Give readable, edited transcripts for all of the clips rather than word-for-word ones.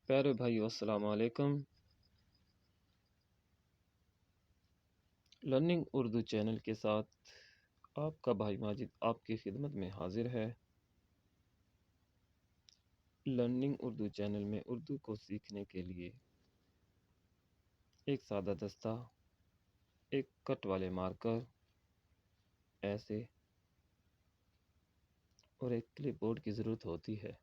پیارے بھائیو السلام علیکم۔ لرننگ اردو چینل کے ساتھ آپ کا بھائی ماجد آپ کی خدمت میں حاضر ہے۔ لرننگ اردو چینل میں اردو کو سیکھنے کے لیے ایک سادہ دستہ، ایک کٹ والے مارکر، ایسے اور ایک کلپ بورڈ کی ضرورت ہوتی ہے۔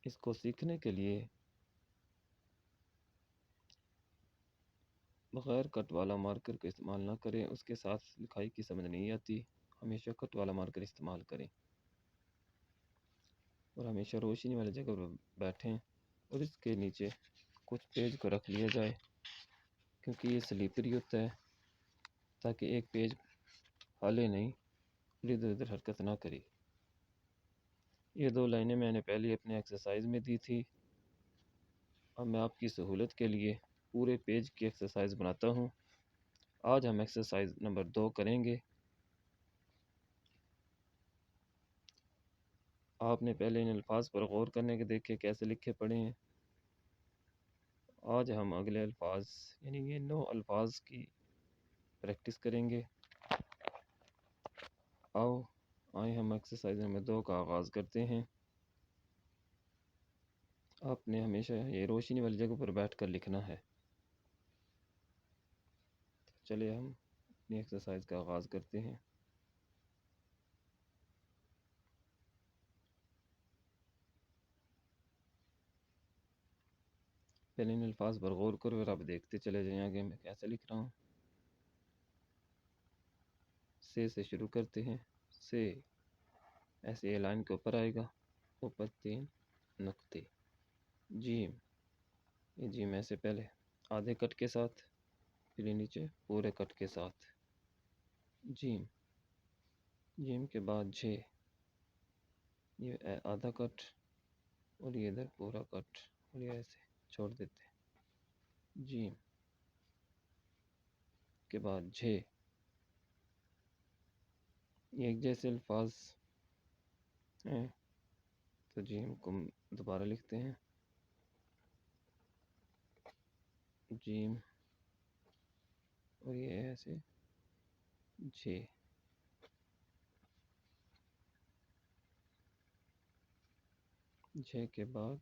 اس کو سیکھنے کے لیے بغیر کٹ والا مارکر کا استعمال نہ کریں، اس کے ساتھ لکھائی کی سمجھ نہیں آتی۔ ہمیشہ کٹ والا مارکر استعمال کریں اور ہمیشہ روشنی والی جگہ پر بیٹھیں، اور اس کے نیچے کچھ پیج کو رکھ لیا جائے، کیونکہ یہ سلیپری ہوتا ہے، تاکہ ایک پیج ہلے نہیں اور ادھر ادھر حرکت نہ کرے۔ یہ 2 لائنیں میں نے پہلے اپنے ایکسرسائز میں دی تھی۔ اب میں آپ کی سہولت کے لیے پورے پیج کی ایکسرسائز بناتا ہوں۔ آج ہم ایکسرسائز نمبر 2 کریں گے۔ آپ نے پہلے ان الفاظ پر غور کرنے کے دیکھے کیسے لکھے پڑے ہیں۔ آج ہم اگلے الفاظ یعنی یہ 9 الفاظ کی پریکٹس کریں گے۔ آئے ہم ایکسرسائز نمبر 2 کا آغاز کرتے ہیں۔ آپ نے ہمیشہ یہ روشنی والی جگہ پر بیٹھ کر لکھنا ہے۔ چلیے ہم اپنی ایکسرسائز کا آغاز کرتے ہیں۔ پہلے ان الفاظ پر غور کرو اور آپ دیکھتے چلے جائیں آگے میں کیسے لکھ رہا ہوں۔ سے شروع کرتے ہیں۔ سے ایسے یہ لائن کے اوپر آئے گا، اوپر 3 نقطے۔ جیم، یہ جیم ایسے پہلے آدھے کٹ کے ساتھ، پھر یہ نیچے پورے کٹ کے ساتھ۔ جیم، جیم کے بعد جے، یہ آدھا کٹ اور یہ ادھر پورا کٹ، اور یہ ایسے چھوڑ دیتے ہیں۔ جیم کے بعد جے، یہ ایک جیسے الفاظ ہیں تو جیم کو دوبارہ لکھتے ہیں۔ جیم اور یہ ایسے جے، جے کے بعد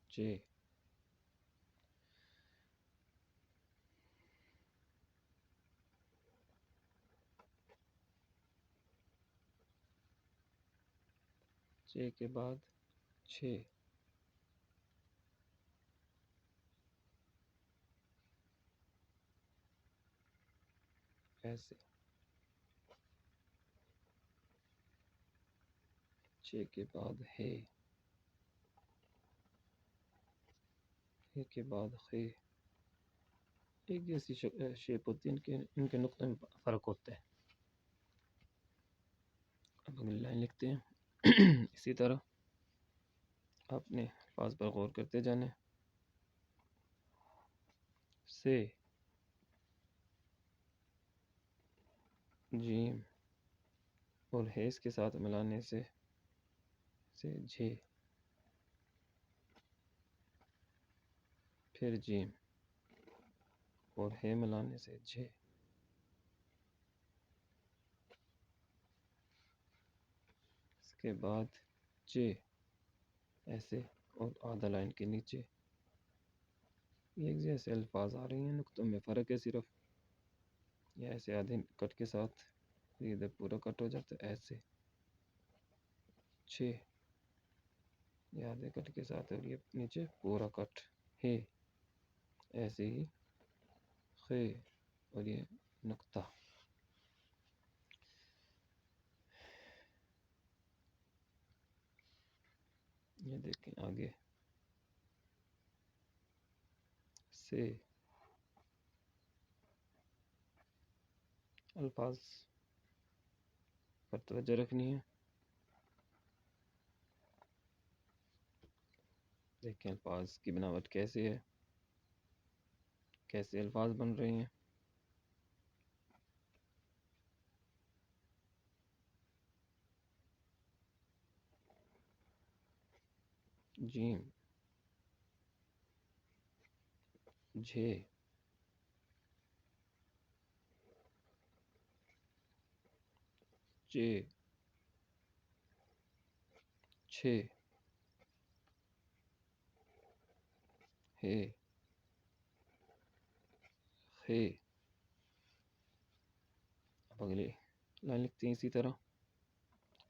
جے، جے کے بعد چھ، ایسے چھ کے بعد ہے، ہے کے بعد خے، ایک جیسی شیپ ہوتی ہے، ان کے نقطے میں فرق ہوتا ہے۔ اب اگلی لائن لکھتے ہیں۔ اسی طرح آپ نے الفاظ پر غور کرتے جانے۔ سے، جیم اور ہیس کے ساتھ ملانے سے جے، پھر جیم اور ہے ملانے سے جے، اس کے بعد جے ایسے اور آدھا لائن کے نیچے۔ ایک جیسے الفاظ آ رہے ہیں، نقطوں میں فرق ہے صرف۔ یہ ایسے آدھے کٹ کے ساتھ، یہ ادھر پورا کٹ ہو جاتا ہے ایسے چھ، یہ آدھے کٹ کے ساتھ اور یہ نیچے پورا کٹ ہے، ایسے ہی خے اور یہ نقطہ۔ یہ دیکھیں آگے سے، الفاظ پر توجہ رکھنی ہے۔ دیکھیں الفاظ کی بناوٹ کیسے ہے، کیسے الفاظ بن رہے ہیں۔ جیم جھے چے چھے ہے خے. اب اگلی لائن لکھتے ہیں اسی طرح،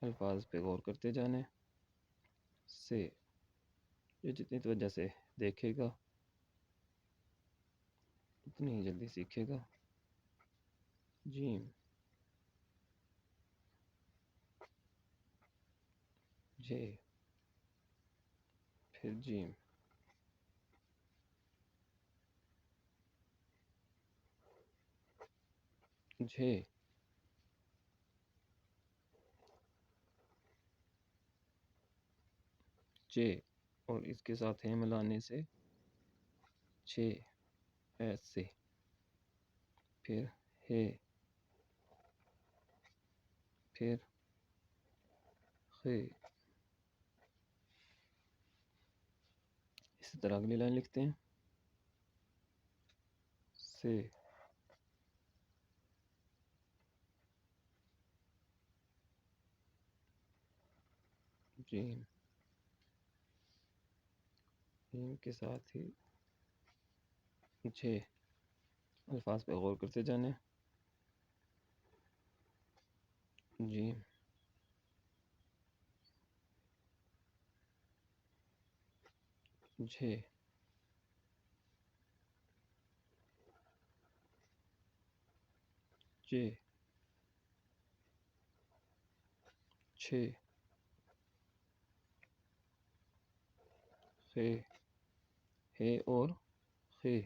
الفاظ پہ غور کرتے جانے. سے جو جتنی توجہ سے دیکھے گا اتنی ہی جلدی سیکھے گا. جیم جے پھر جیم جھے چے اور اس کے ساتھ ہے ملانے سے چھے ایسے. پھر ہے پھر خے. اسی طرح اگلی لائن لکھتے ہیں، سے جیم جیم کے ساتھ ہی جھے. الفاظ پہ غور کرتے جانے. جیم جھے چے چھے خے ہے اور خے.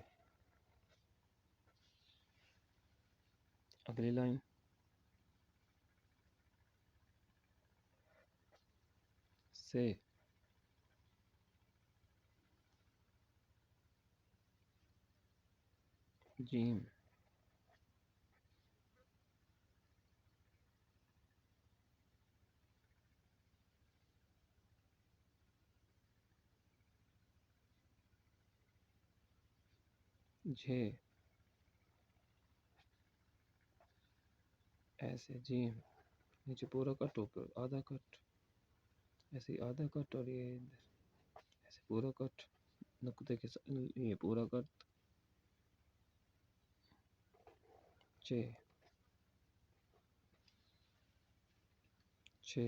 اگلی لائن سے جیم جھے ایسے. جیم نیچے پورا کٹ اوپر آدھا کٹ، ایسے ہی آدھا کٹ اور یہ ایسے پورا کٹ نقطے کے ساتھ یہ پورا کٹ. چے چھے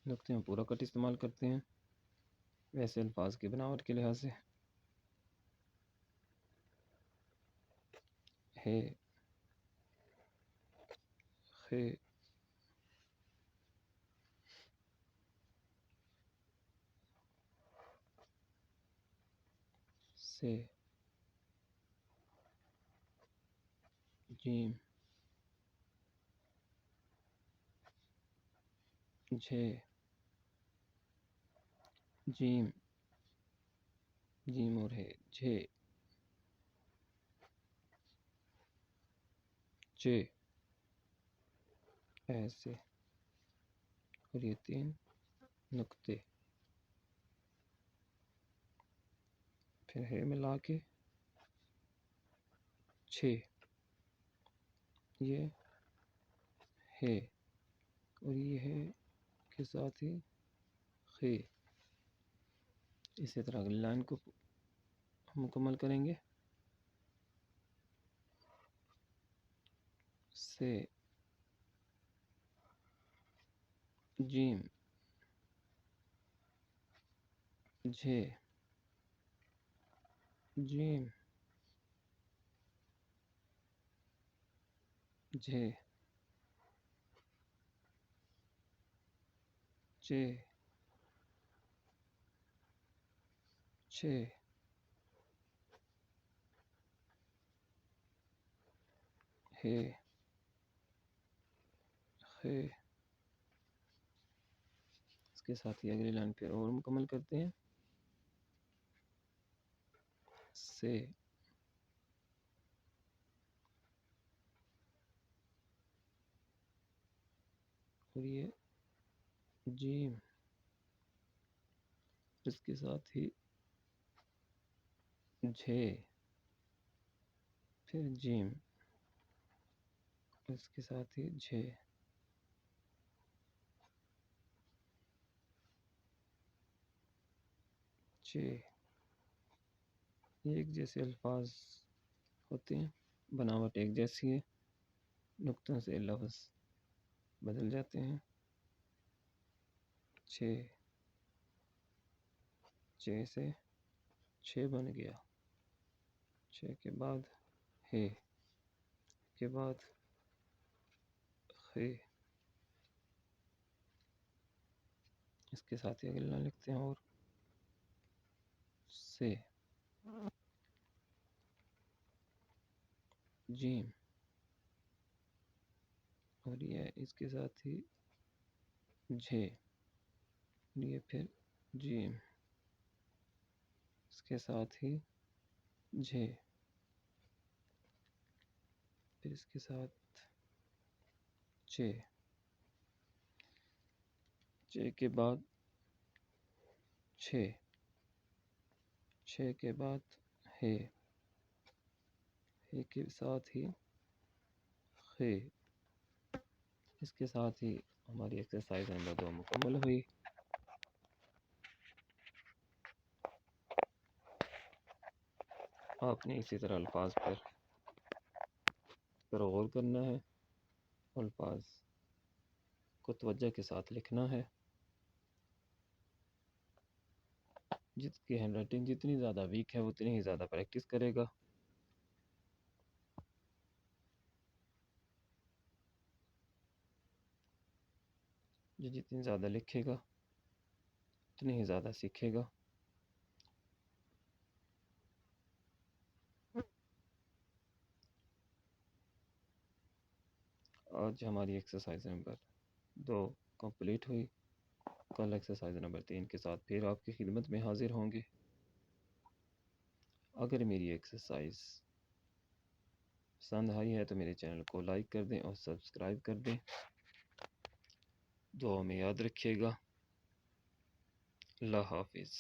نقطے میں پورا کٹ استعمال کرتے ہیں ویسے الفاظ کی بناوٹ کے لحاظ سے. ہے خے سے جیم جھے جیم جیم اور ہے جھے چے ایسے اور یہ تین نقطے. پھر ہے ملا کے چھے. یہ ہے اور یہ ہے کے ساتھ ہی خے. اسی طرح اگلی لائن کو مکمل کریں گے. سے جیم جھے جیم جھے چے چھے ہے خے. اس کے ساتھ ہی اگلی لائن پھر اور مکمل کرتے ہیں. سے اور یہ جیم، اس کے ساتھ ہی جھے، پھر جیم، اس کے ساتھ ہی جھے، چے، یہ ایک جیسے الفاظ ہوتے ہیں، بناوٹ ایک جیسی ہے، نقطوں سے لفظ بدل جاتے ہیں۔ چھ، چھ سے چھ بن گیا، چھ کے بعد ہے، کے بعد خے، اس کے ساتھ ہی اگلا لکھتے ہیں اور سے، جیم، اور یہ اس کے ساتھ ہی جھے، یہ پھر جیم، اس کے ساتھ ہی جھے، پھر اس کے ساتھ چے، چے کے بعد چھ، چھ کے بعد ہے، ہے کے ساتھ ہی خے، اس کے ساتھ ہی ہماری ایکسرسائز نمبر 2 مکمل ہوئی۔ آپ نے اسی طرح الفاظ پر غور کرنا ہے، الفاظ کو توجہ کے ساتھ لکھنا ہے۔ جس کی ہینڈ رائٹنگ جتنی زیادہ ویک ہے اتنی ہی زیادہ پریکٹس کرے گا۔ جو جتنی زیادہ لکھے گا اتنی ہی زیادہ سیکھے گا۔ آج ہماری ایکسرسائز نمبر 2 کمپلیٹ ہوئی۔ کل ایکسرسائز نمبر 3 کے ساتھ پھر آپ کی خدمت میں حاضر ہوں گے۔ اگر میری ایکسرسائز پسند آئی ہے تو میرے چینل کو لائک کر دیں اور سبسکرائب کر دیں۔ دعا میں یاد رکھیے گا۔ اللہ حافظ۔